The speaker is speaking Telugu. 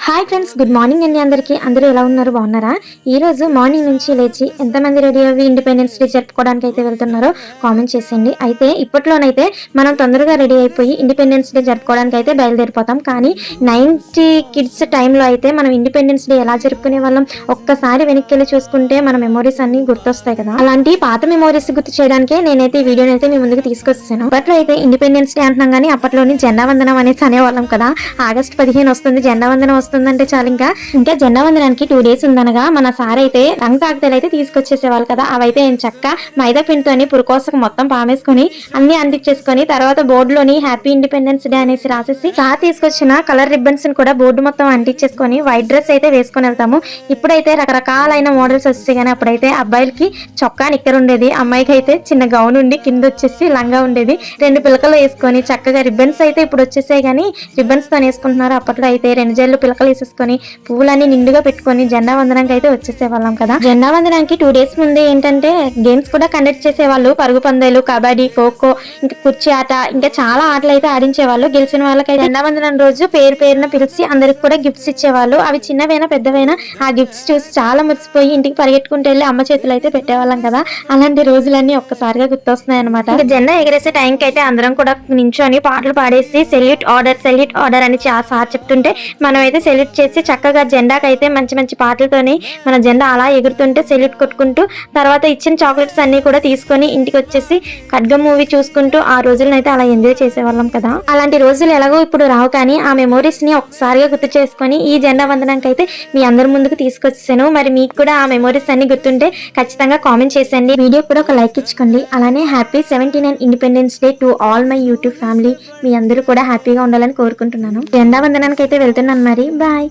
హాయ్ ఫ్రెండ్స్, గుడ్ మార్నింగ్ అండి. అందరూ ఎలా ఉన్నారు? బాగున్నారా? ఈ రోజు మార్నింగ్ నుంచి లేచి ఎంతమంది రెడీ అయ్యి ఇండిపెండెన్స్ డే జరుపుకోవడానికి అయితే వెళ్తున్నారో కామెంట్ చేసేయండి. అయితే ఇప్పట్లోనైతే మనం తొందరగా రెడీ అయిపోయి ఇండిపెండెన్స్ డే జరుపుకోవడానికి అయితే బయలుదేరిపోతాం. కానీ 90 కిడ్స్ టైంలో అయితే మనం ఇండిపెండెన్స్ డే ఎలా జరుపుకునే వాళ్ళం ఒక్కసారి వెనక్కి వెళ్ళి చూసుకుంటే మన మెమోరీస్ అన్ని గుర్తొస్తాయి కదా. అలాంటి పాత మెమోరీస్ గుర్తు చేయడానికే నేనైతే ఈ వీడియోని అయితే మీ ముందుకు తీసుకొచ్చాను. అప్పట్లో అయితే ఇండిపెండెన్స్ డే అంటున్నాం కానీ అప్పట్లోని జెండా వందనం అనేసి అనేవాళ్ళం కదా. ఆగస్టు 15 వస్తుంది, జెండా వందనం వస్తుందంటే చాలు ఇంకా జెండా వందనానికి 2 days ఉందనగా మన సార్ అయితే రంగు కాగితాలు అయితే తీసుకొచ్చేసేవాళ్ళు కదా. అవైతే నేను చక్క మైదా పిండితోని పురుకోసకు మొత్తం పామేసుకుని అన్ని అంటించేసుకొని తర్వాత బోర్డులోని హ్యాపీ ఇండిపెండెన్స్ డే అనేసి రాసేసి సార్ తీసుకొచ్చిన కలర్ రిబ్బన్స్ కూడా బోర్డు మొత్తం అంటించేసుకొని వైట్ డ్రెస్ అయితే వేసుకొని వెళ్తాము. ఇప్పుడైతే రకరకాలైన మోడల్స్ వచ్చాయి కానీ అప్పుడైతే అబ్బాయిలకి చొక్కా నిక్కర్ ఉండేది, అమ్మాయికి అయితే చిన్న గౌన్ ఉండి కింద వచ్చేసి లంగా ఉండేది. 2 పిలకలు వేసుకొని చక్కగా రిబ్బన్స్ అయితే ఇప్పుడు వచ్చేసాయి కానీ రిబ్బన్స్ తో వేసుకుంటున్నారు. అప్పట్లో అయితే 2 జల్లు పిలకలు వేసేసుకొని పువ్వులన్నీ నిండుగా పెట్టుకొని జెండా వందనానికి అయితే వచ్చేసేవాళ్ళం కదా. జెండా వందనానికి 2 days ముందే ఏంటంటే గేమ్స్ కూడా కండక్ట్ చేసేవాళ్ళు. పరుగు పందాలు, కబడ్డీ, ఖోఖో, ఇంకా కుర్చీ ఆట, ఇంకా చాలా ఆటలు అయితే ఆడించేవాళ్ళు. గెలిచిన వాళ్ళకి జెండా వందనం రోజు పేరున పిలిచి అందరికి కూడా గిఫ్ట్స్ ఇచ్చేవాళ్ళు. అవి చిన్నవైనా పెద్దవైనా ఆ గిఫ్ట్స్ చూసి చాలా మురిసిపోయి ఇంటికి పరిగెట్టుకుంటూ వెళ్ళి అమ్మ చేతులు అయితే పెట్టేవాళ్ళం కదా. అలాంటి రోజులన్నీ ఒక్కసారిగా గుర్తొస్తున్నాయి అనమాట. జెండా ఎగరేసే టైంకి అయితే అందరం కూడా నించొని పాటలు పాడేసి సెల్యూట్ ఆర్డర్ అని సార్ చెప్తుంటే మనం అయితే సెల్యూట్ చేసి చక్కగా జెండాకి అయితే మంచి మంచి పాటలతోని మన జెండా అలా ఎగురుతుంటే సెల్యూట్ కొట్టుకుంటూ తర్వాత ఇచ్చిన చాక్లెట్స్ అన్ని కూడా తీసుకొని ఇంటికి వచ్చేసి ఖడ్గం మూవీ చూసుకుంటూ ఆ రోజులను అయితే అలా ఎంజాయ్ చేసేవాళ్ళం కదా. అలాంటి రోజులు ఎలాగో ఇప్పుడు రావు కానీ ఆ మెమోరీస్ ని ఒకసారిగా గుర్తు చేసుకొని ఈ జెండా వందనానికి అయితే మీ అందరి ముందుకు తీసుకొచ్చాను. మరి మీకు కూడా ఆ మెమోరీస్ అన్ని గుర్తుంటే ఖచ్చితంగా కామెంట్ చేసేయండి. వీడియో కూడా ఒక లైక్ ఇచ్చుకోండి. అలానే happy 79 independence day to all my YouTube family. మీ అందరూ కూడా హ్యాపీగా ఉండాలని కోరుకుంటున్నాను. జెండా వందనానికి అయితే వెళ్తున్నాను. మరి బాయ్.